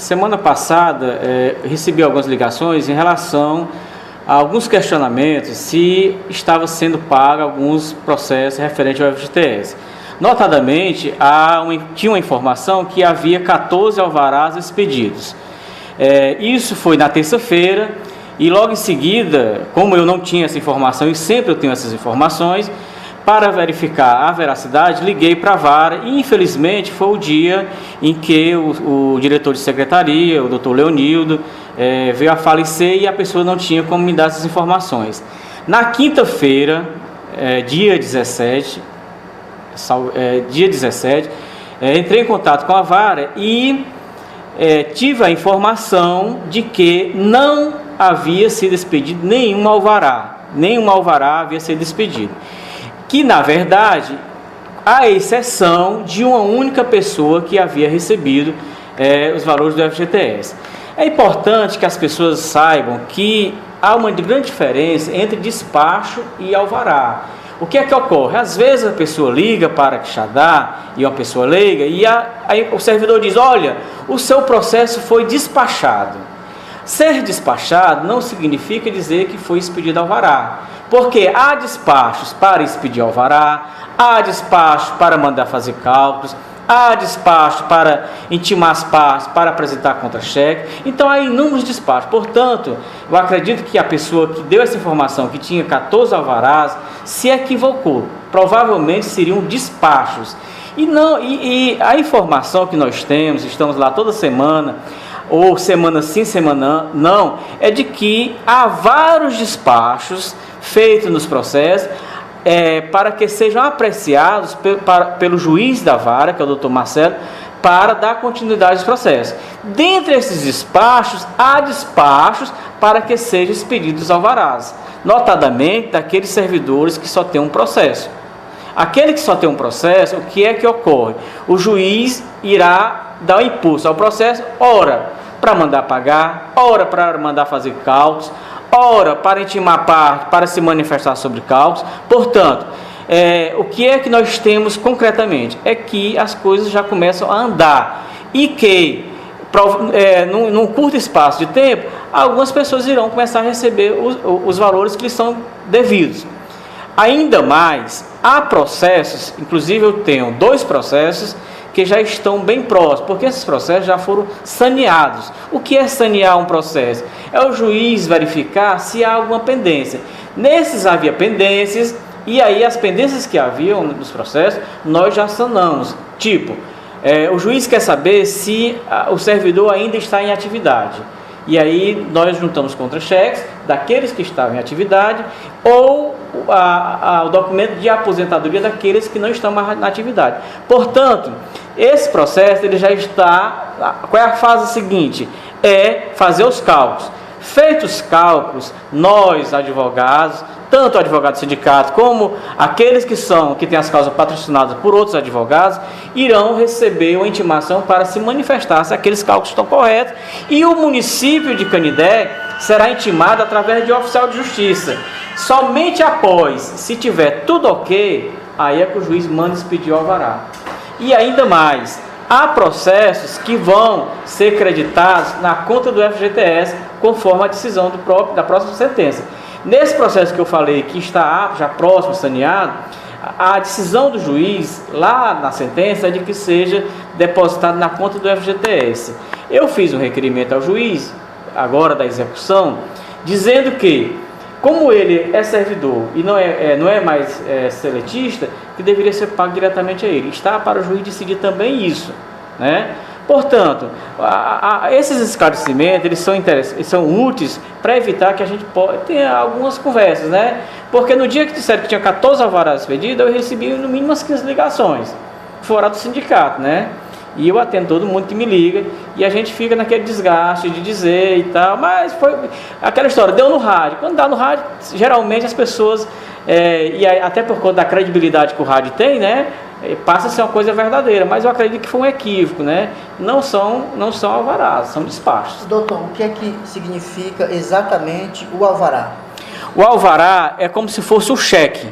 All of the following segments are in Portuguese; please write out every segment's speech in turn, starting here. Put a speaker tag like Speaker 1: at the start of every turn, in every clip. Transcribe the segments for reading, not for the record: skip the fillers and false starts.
Speaker 1: semana passada recebi algumas ligações em relação a alguns questionamentos se estava sendo pago alguns processos referentes ao FGTS. Notadamente, tinha uma informação que havia 14 alvarás expedidos. Isso foi na terça-feira e logo em seguida, como eu não tinha essa informação e sempre eu tenho essas informações, para verificar a veracidade, liguei para a vara e infelizmente foi o dia em que o diretor de secretaria, o doutor Leonildo, veio a falecer e a pessoa não tinha como me dar essas informações. Na quinta-feira, dia 17, entrei em contato com a vara e tive a informação de que não havia sido expedido nenhum alvará havia sido expedido. Que, na verdade, à exceção de uma única pessoa que havia recebido os valores do FGTS. É importante que as pessoas saibam que há uma grande diferença entre despacho e alvará. O que é que ocorre? Às vezes a pessoa liga para a Quixadá, e uma pessoa leiga, e aí o servidor diz: olha, o seu processo foi despachado. Ser despachado não significa dizer que foi expedido alvará, porque há despachos para expedir alvará, há despacho para mandar fazer cálculos, há despacho para intimar as partes, para apresentar contra-cheque. Então há inúmeros despachos. Portanto, eu acredito que a pessoa que deu essa informação, que tinha 14 alvarás, se equivocou. Provavelmente seriam despachos. E a informação que nós temos, estamos lá toda semana, ou semana sim, semana não, é de que há vários despachos feitos nos processos para que sejam apreciados pelo juiz da vara, que é o doutor Marcelo, para dar continuidade aos processos. Dentre esses despachos, há despachos para que sejam expedidos alvarás, notadamente daqueles servidores que só têm um processo. Aquele que só tem um processo, o que é que ocorre? O juiz irá dar um impulso ao processo, ora para mandar pagar, ora para mandar fazer cálculos, ora para intimar a parte, para se manifestar sobre cálculos. Portanto, o que é que nós temos concretamente? É que as coisas já começam a andar e que, num curto espaço de tempo, algumas pessoas irão começar a receber os valores que lhes são devidos. Ainda mais, há processos, inclusive eu tenho 2 processos que já estão bem próximos, porque esses processos já foram saneados. O que é sanear um processo? É o juiz verificar se há alguma pendência. Nesses havia pendências, e aí as pendências que haviam nos processos, nós já sanamos. Tipo, o juiz quer saber se o servidor ainda está em atividade. E aí nós juntamos contra-cheques daqueles que estavam em atividade ou o documento de aposentadoria daqueles que não estão mais na atividade. Portanto, esse processo ele já está... Qual é a fase seguinte? É fazer os cálculos. Feitos os cálculos, nós, advogados, tanto o advogado do sindicato como aqueles que têm as causas patrocinadas por outros advogados, irão receber uma intimação para se manifestar se aqueles cálculos estão corretos, e o município de Canindé será intimado através de oficial de justiça. Somente após, se tiver tudo ok, aí é que o juiz manda expedir o alvará. E ainda mais, há processos que vão ser creditados na conta do FGTS, conforme a decisão da próxima sentença. Nesse processo que eu falei, que está já próximo, saneado, a decisão do juiz, lá na sentença, é de que seja depositado na conta do FGTS. Eu fiz um requerimento ao juiz, agora da execução, dizendo que, como ele é servidor e não é mais seletista, que deveria ser pago diretamente a ele. Está para o juiz decidir também isso, né? Portanto, esses esclarecimentos eles são úteis para evitar que a gente tenha algumas conversas, né? Porque no dia que disseram que tinha 14 alvarás expedidos, eu recebi no mínimo umas 15 ligações, fora do sindicato, né? E eu atendo todo mundo que me liga e a gente fica naquele desgaste de dizer e tal, mas foi aquela história, deu no rádio. Quando dá no rádio, geralmente as pessoas, e até por conta da credibilidade que o rádio tem, né, passa a ser uma coisa verdadeira, mas eu acredito que foi um equívoco, né? Não são alvarás, são despachos.
Speaker 2: Doutor, o que é que significa exatamente o alvará?
Speaker 1: O alvará é como se fosse o cheque,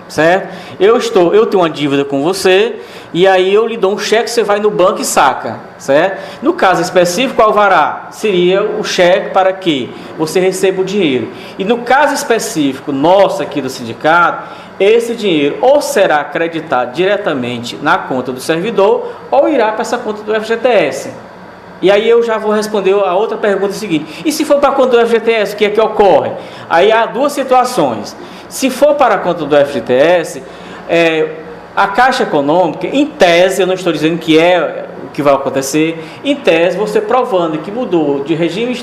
Speaker 1: certo? Eu tenho uma dívida com você e aí eu lhe dou um cheque, você vai no banco e saca, certo? No caso específico, o alvará seria o cheque para que você receba o dinheiro. E no caso específico nosso aqui do sindicato, esse dinheiro ou será acreditado diretamente na conta do servidor ou irá para essa conta do FGTS. E aí eu já vou responder a outra pergunta seguinte: e se for para a conta do FGTS, o que é que ocorre? Aí há duas situações. Se for para a conta do FGTS, a Caixa Econômica, em tese, eu não estou dizendo que é o que vai acontecer, em tese, você provando que mudou de regime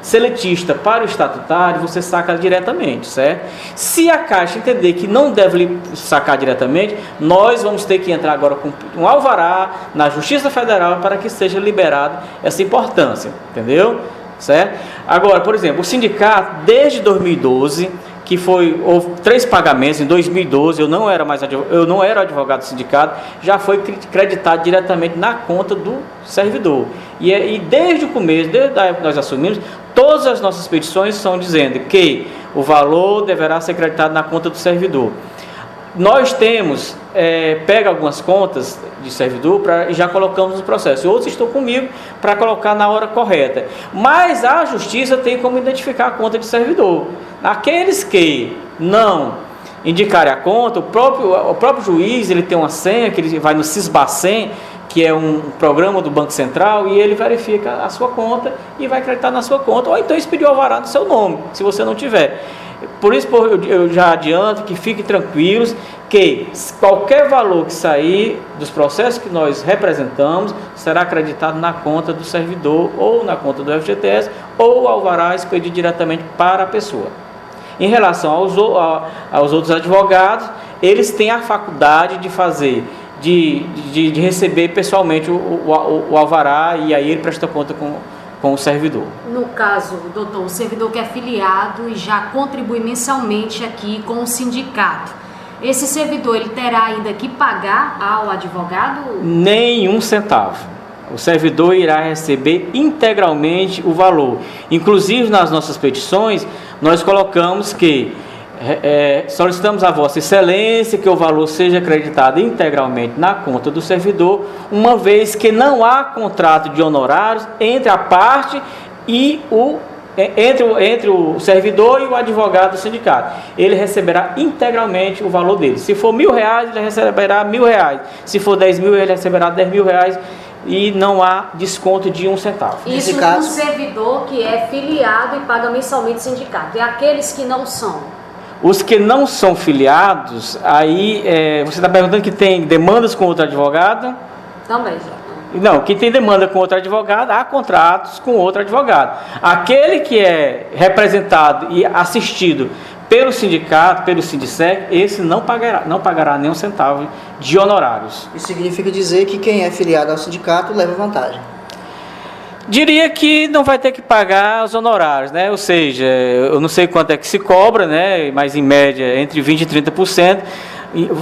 Speaker 1: seletista para o estatutário, você saca diretamente, certo? Se a Caixa entender que não deve sacar diretamente, nós vamos ter que entrar agora com um alvará na Justiça Federal para que seja liberada essa importância, entendeu? Certo? Agora, por exemplo, o sindicato, desde 2012... que houve 3 pagamentos, em 2012 eu não era advogado do sindicato, já foi creditado diretamente na conta do servidor. E desde o começo, desde a época que nós assumimos, todas as nossas petições estão dizendo que o valor deverá ser creditado na conta do servidor. Nós temos, pega algumas contas de servidor e já colocamos no processo. Outros estão comigo para colocar na hora correta. Mas a justiça tem como identificar a conta de servidor. Aqueles que não indicarem a conta, o próprio juiz ele tem uma senha que ele vai no Sisbacen, que é um programa do Banco Central, e ele verifica a sua conta e vai acreditar na sua conta. Ou então expedir o alvará no seu nome, se você não tiver. Por isso eu já adianto que fiquem tranquilos que qualquer valor que sair dos processos que nós representamos será acreditado na conta do servidor ou na conta do FGTS ou o alvará expedido diretamente para a pessoa. Em relação aos outros advogados, eles têm a faculdade de fazer, de receber pessoalmente o alvará, e aí ele presta conta com o servidor.
Speaker 3: No caso, doutor, o servidor que é filiado e já contribui mensalmente aqui com o sindicato, esse servidor ele terá ainda que pagar ao advogado?
Speaker 1: Nenhum centavo. O servidor irá receber integralmente o valor. Inclusive, nas nossas petições, nós colocamos que solicitamos a Vossa Excelência que o valor seja acreditado integralmente na conta do servidor, uma vez que não há contrato de honorários entre a parte e entre o servidor e o advogado do sindicato. Ele receberá integralmente o valor dele. Se for R$1.000, ele receberá R$1.000. Se for 10 mil, ele receberá R$10.000. E não há desconto de 1 centavo.
Speaker 3: Isso no servidor que é filiado e paga mensalmente o sindicato. E aqueles que não são?
Speaker 1: Os que não são filiados, aí você está perguntando que tem demandas com outro advogado?
Speaker 3: Também já.
Speaker 1: Não, quem tem demanda com outro advogado, há contratos com outro advogado. Aquele que é representado e assistido pelo sindicato, pelo Sindicec, esse não pagará nem 1 centavo de honorários.
Speaker 2: Isso significa dizer que quem é filiado ao sindicato leva vantagem?
Speaker 1: Diria que não vai ter que pagar os honorários, né? Ou seja, eu não sei quanto é que se cobra, né? Mas em média entre 20% e 30%.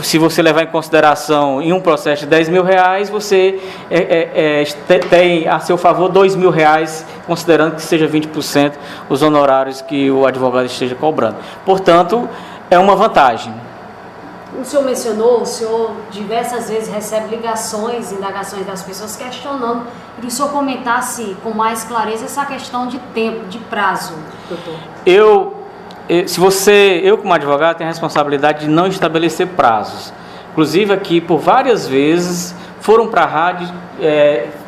Speaker 1: Se você levar em consideração em um processo de R$10.000, você tem a seu favor R$2.000, considerando que seja 20% os honorários que o advogado esteja cobrando. Portanto, é uma vantagem.
Speaker 3: O senhor mencionou, o senhor diversas vezes recebe ligações, indagações das pessoas questionando, e o senhor comentasse com mais clareza essa questão de tempo, de prazo, doutor. Eu como advogado tenho a responsabilidade de não estabelecer prazos. Inclusive aqui por várias vezes foram para a rádio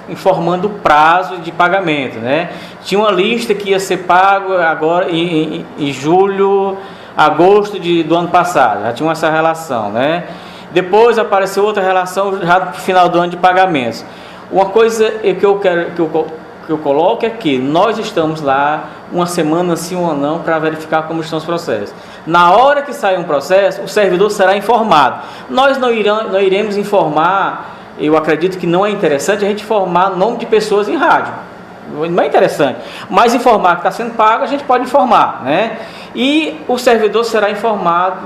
Speaker 3: informando o prazo de pagamento, né? Tinha uma lista que ia ser pago agora em julho, agosto do ano passado, já tinha essa relação, né? Depois apareceu outra relação já no final do ano de pagamentos. Uma coisa que eu coloco é que nós estamos lá uma semana sim ou não para verificar como estão os processos. Na hora que sair um processo, o servidor será informado. Nós não iremos informar, eu acredito que não é interessante a gente informar nome de pessoas em rádio. Não é interessante. Mas informar que está sendo pago, a gente pode informar, né? E o servidor será informado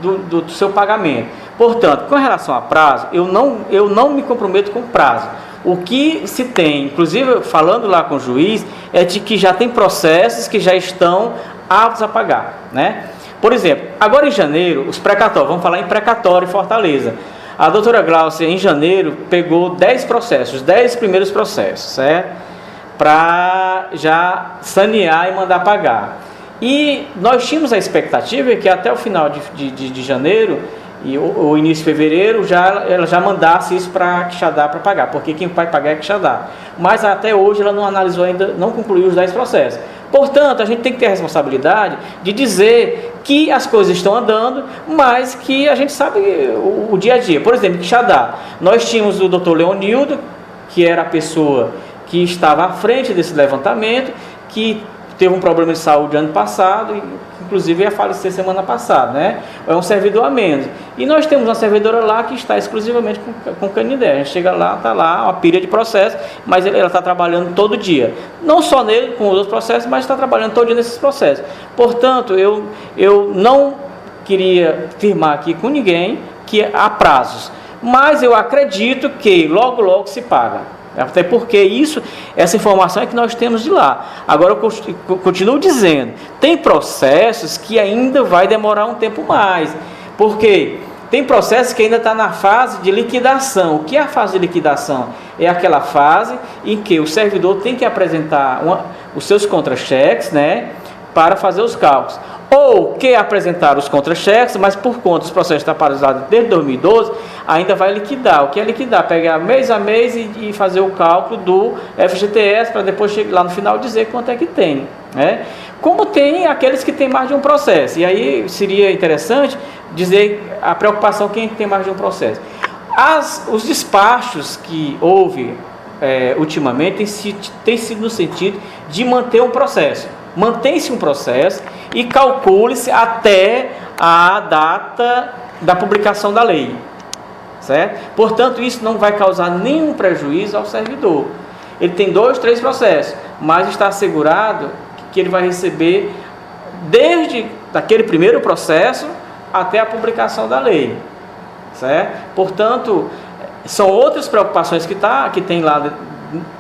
Speaker 3: do seu pagamento. Portanto, com relação a prazo, eu não me comprometo com prazo. O que se tem, inclusive falando lá com o juiz, é de que já tem processos que já estão aptos a pagar, né? Por exemplo, agora em janeiro, os precatórios, vamos falar em precatório em Fortaleza.
Speaker 1: A doutora Glaucia, em janeiro, pegou 10 processos, 10 primeiros processos, certo? Para já sanear e mandar pagar. E nós tínhamos a expectativa que até o final de janeiro e o início de fevereiro ela já mandasse isso para a Quixadá para pagar, porque quem vai pagar é a Quixadá. Mas até hoje ela não analisou ainda, não concluiu os 10 processos. Portanto, a gente tem que ter a responsabilidade de dizer que as coisas estão andando, mas que a gente sabe o dia a dia. Por exemplo, Quixadá, nós tínhamos o Dr. Leonildo, que era a pessoa que estava à frente desse levantamento, que teve um problema de saúde ano passado, e inclusive ia falecer semana passada, né? É um servidor a menos. E nós temos uma servidora lá que está exclusivamente com Canindé. A gente chega lá, está lá, uma pilha de processo, mas ela está trabalhando todo dia. Não só nele, com os outros processos, mas está trabalhando todo dia nesses processos. Portanto, eu não queria firmar aqui com ninguém que há prazos, mas eu acredito que logo, logo se paga. Até porque essa informação é que nós temos de lá. Agora eu continuo dizendo, tem processos que ainda vai demorar um tempo mais, porque tem processos que ainda está na fase de liquidação. O que é a fase de liquidação? É aquela fase em que o servidor tem que apresentar os seus contra-cheques, né, para fazer os cálculos. Ou quer apresentar os contra-cheques, mas por conta dos processos estar paralisados desde 2012, ainda vai liquidar. O que é liquidar? Pegar mês a mês e fazer o cálculo do FGTS para depois chegar lá no final dizer quanto é que tem, né? Como tem aqueles que têm mais de um processo. E aí seria interessante dizer a preocupação quem tem mais de um processo. Os despachos que houve ultimamente tem sido no sentido de manter um processo. Mantém-se um processo e calcule-se até a data da publicação da lei, certo? Portanto, isso não vai causar nenhum prejuízo ao servidor. Ele tem 2, 3 processos, mas está assegurado que ele vai receber desde aquele primeiro processo até a publicação da lei, certo? Portanto, são outras preocupações que tem lá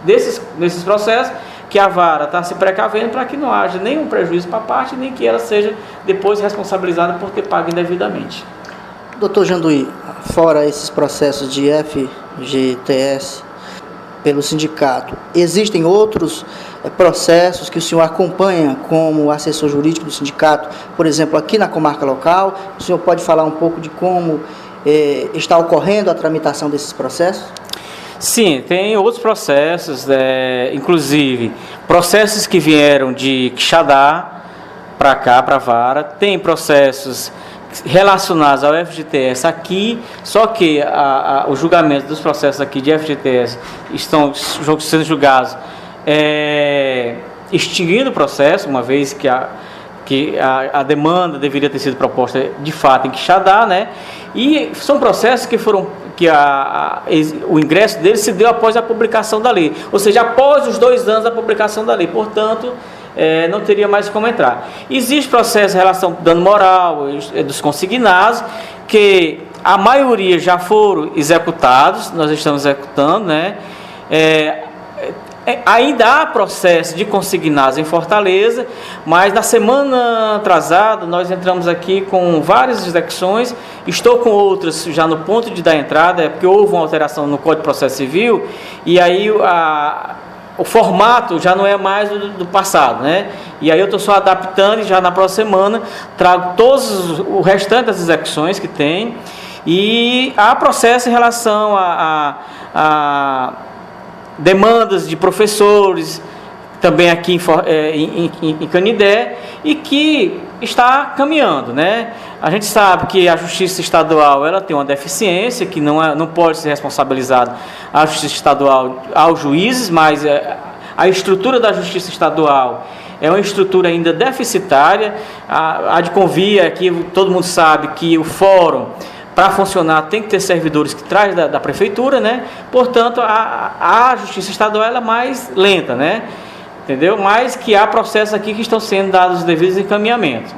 Speaker 1: nesses processos, que a vara está se precavendo para que não haja nenhum prejuízo para a parte, nem que ela seja depois responsabilizada por ter pago indevidamente.
Speaker 2: Doutor Janduí, fora esses processos de FGTS pelo sindicato, existem outros processos que o senhor acompanha como assessor jurídico do sindicato? Por exemplo, aqui na comarca local, o senhor pode falar um pouco de como está ocorrendo a tramitação desses processos?
Speaker 1: Sim, tem outros processos, inclusive processos que vieram de Quixadá para cá, para a vara. Tem processos relacionados ao FGTS aqui, só que os julgamentos dos processos aqui de FGTS estão sendo julgados extinguindo o processo, uma vez que a demanda deveria ter sido proposta de fato em Quixadá, né? E são processos que o ingresso deles se deu após a publicação da lei, ou seja, após os 2 anos da publicação da lei, portanto, não teria mais como entrar. Existe processo em relação ao dano moral dos consignados, que a maioria já foram executados, nós estamos executando, né? Ainda há processo de consignados em Fortaleza, mas na semana atrasada nós entramos aqui com várias execuções. Estou com outras já no ponto de dar entrada, porque houve uma alteração no Código de Processo Civil, e aí o formato já não é mais do passado, né? E aí eu estou só adaptando, e já na próxima semana trago o restante das execuções que tem. E há processo em relação a demandas de professores, também aqui em Canindé, e que está caminhando, né? A gente sabe que a Justiça Estadual ela tem uma deficiência, que não pode ser responsabilizada a Justiça Estadual aos juízes, mas a estrutura da Justiça Estadual é uma estrutura ainda deficitária. A de convia, aqui todo mundo sabe que o fórum, para funcionar, tem que ter servidores que traz da prefeitura, né? Portanto, a Justiça Estadual ela é mais lenta, né? Entendeu? Mas que há processos aqui que estão sendo dados os devidos encaminhamentos.